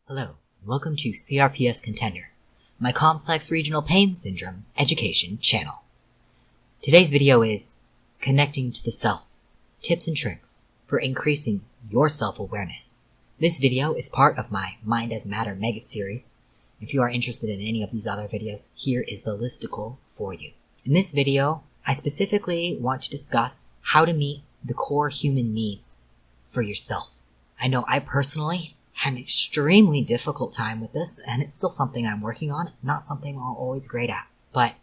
Hello, and welcome to CRPS Contender, my complex regional pain syndrome education channel. Today's video is Connecting to the Self, Tips and Tricks for Increasing Your Self-Awareness. This video is part of my Mind as Matter mega series. If you are interested in any of these other videos, here is the listicle for you. In this video, I specifically want to discuss how to meet the core human needs for yourself. I know I personally had an extremely difficult time with this, and it's still something I'm working on, not something I'm always great at. But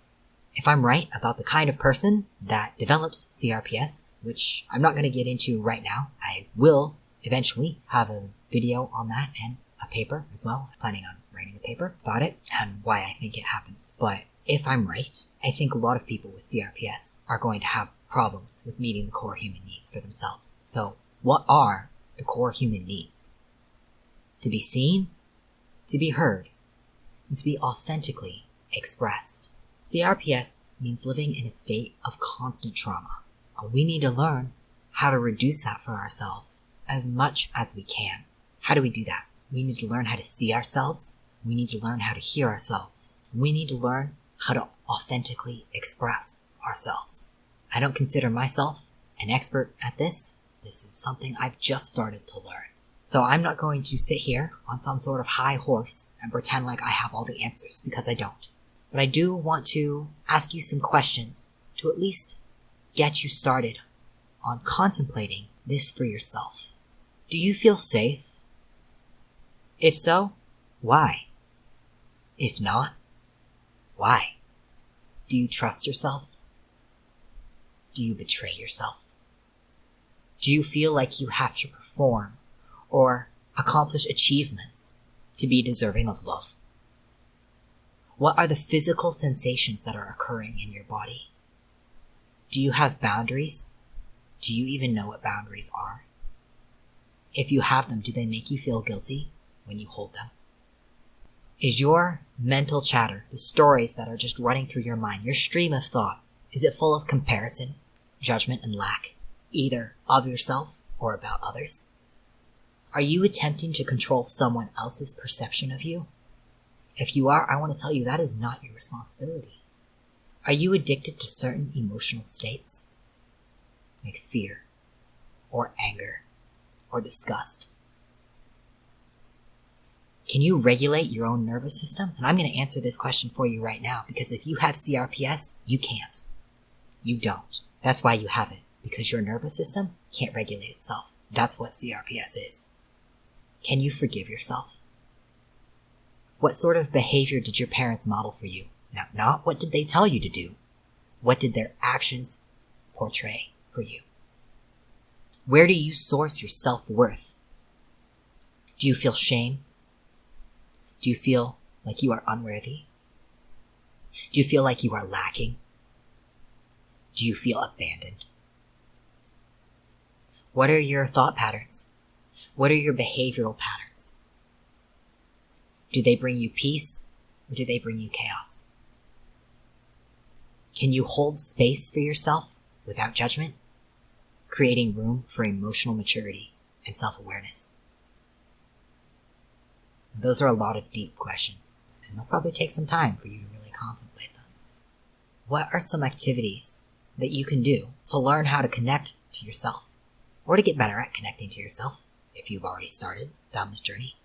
if I'm right about the kind of person that develops CRPS, which I'm not going to get into right now, I will eventually have a video on that and a paper as well. I'm planning on writing a paper about it and why I think it happens. But if I'm right, I think a lot of people with CRPS are going to have problems with meeting the core human needs for themselves. So what are the core human needs? To be seen, to be heard, and to be authentically expressed. CRPS means living in a state of constant trauma. We need to learn how to reduce that for ourselves as much as we can. How do we do that? We need to learn how to see ourselves. We need to learn how to hear ourselves. We need to learn how to authentically express ourselves. I don't consider myself an expert at this. This is something I've just started to learn. So I'm not going to sit here on some sort of high horse and pretend like I have all the answers, because I don't. But I do want to ask you some questions to at least get you started on contemplating this for yourself. Do you feel safe? If so, why? If not, why? Do you trust yourself? Do you betray yourself? Do you feel like you have to perform or accomplish achievements to be deserving of love? What are the physical sensations that are occurring in your body? Do you have boundaries? Do you even know what boundaries are? If you have them, do they make you feel guilty when you hold them? Is your mental chatter, the stories that are just running through your mind, your stream of thought, is it full of comparison, judgment, and lack, either of yourself or about others? Are you attempting to control someone else's perception of you? If you are, I want to tell you that is not your responsibility. Are you addicted to certain emotional states, like fear, or anger, or disgust? Can you regulate your own nervous system? And I'm going to answer this question for you right now, because if you have CRPS, you can't. You don't. That's why you have it, because your nervous system can't regulate itself. That's what CRPS is. Can you forgive yourself? What sort of behavior did your parents model for you? Now, not what did they tell you to do. What did their actions portray for you? Where do you source your self-worth? Do you feel shame? Do you feel like you are unworthy? Do you feel like you are lacking? Do you feel abandoned? What are your thought patterns? What are your behavioral patterns? Do they bring you peace, or do they bring you chaos? Can you hold space for yourself without judgment, creating room for emotional maturity and self-awareness? Those are a lot of deep questions, and they'll probably take some time for you to really contemplate them. What are some activities that you can do to learn how to connect to yourself, or to get better at connecting to yourself? If you've already started down this journey,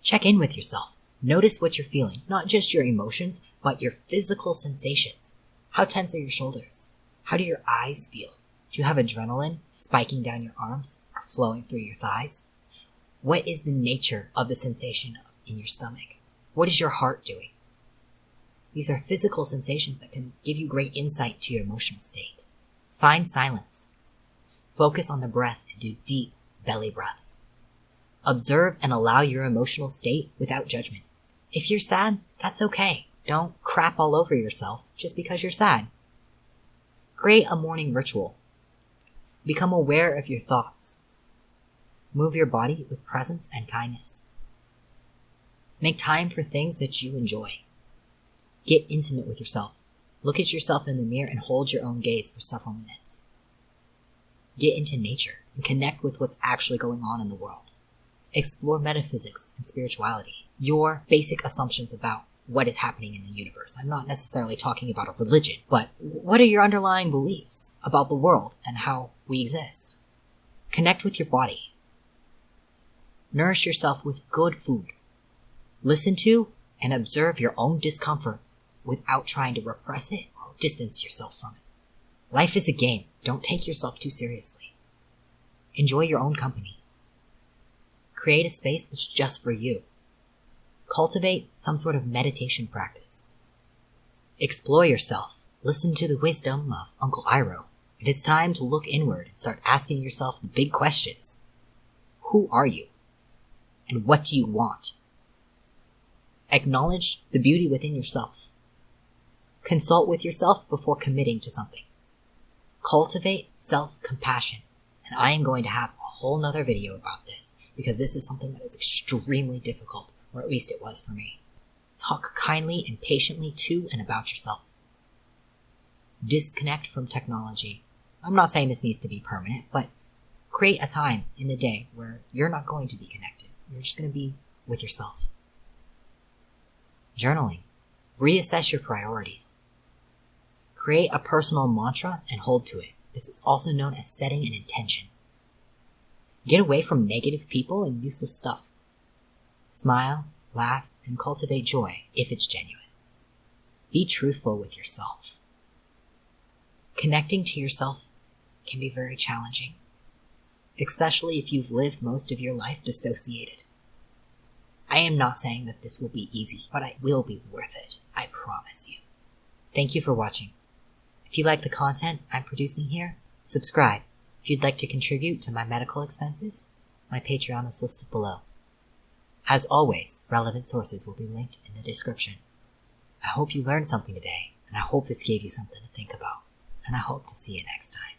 check in with yourself. Notice what you're feeling, not just your emotions, but your physical sensations. How tense are your shoulders? How do your eyes feel? Do you have adrenaline spiking down your arms or flowing through your thighs? What is the nature of the sensation in your stomach? What is your heart doing? These are physical sensations that can give you great insight to your emotional state. Find silence. Focus on the breath and do deep belly breaths. Observe and allow your emotional state without judgment. If you're sad, that's okay. Don't crap all over yourself just because you're sad. Create a morning ritual. Become aware of your thoughts. Move your body with presence and kindness. Make time for things that you enjoy. Get intimate with yourself. Look at yourself in the mirror and hold your own gaze for several minutes. Get into nature and connect with what's actually going on in the world. Explore metaphysics and spirituality, your basic assumptions about what is happening in the universe. I'm not necessarily talking about a religion, but what are your underlying beliefs about the world and how we exist? Connect with your body. Nourish yourself with good food. Listen to and observe your own discomfort without trying to repress it or distance yourself from it. Life is a game. Don't take yourself too seriously. Enjoy your own company. Create a space that's just for you. Cultivate some sort of meditation practice. Explore yourself. Listen to the wisdom of Uncle Iroh. It is time to look inward and start asking yourself the big questions. Who are you? And what do you want? Acknowledge the beauty within yourself. Consult with yourself before committing to something. Cultivate self-compassion. And I am going to have a whole nother video about this because this is something that is extremely difficult, or at least it was for me. Talk kindly and patiently to and about yourself. Disconnect from technology. I'm not saying this needs to be permanent, but create a time in the day where you're not going to be connected. You're just going to be with yourself. Journaling. Reassess your priorities. Create a personal mantra and hold to it. This is also known as setting an intention. Get away from negative people and useless stuff. Smile, laugh, and cultivate joy if it's genuine. Be truthful with yourself. Connecting to yourself can be very challenging, especially if you've lived most of your life dissociated. I am not saying that this will be easy, but it will be worth it. I promise you. Thank you for watching. If you like the content I'm producing here, subscribe. If you'd like to contribute to my medical expenses, my Patreon is listed below. As always, relevant sources will be linked in the description. I hope you learned something today, and I hope this gave you something to think about, and I hope to see you next time.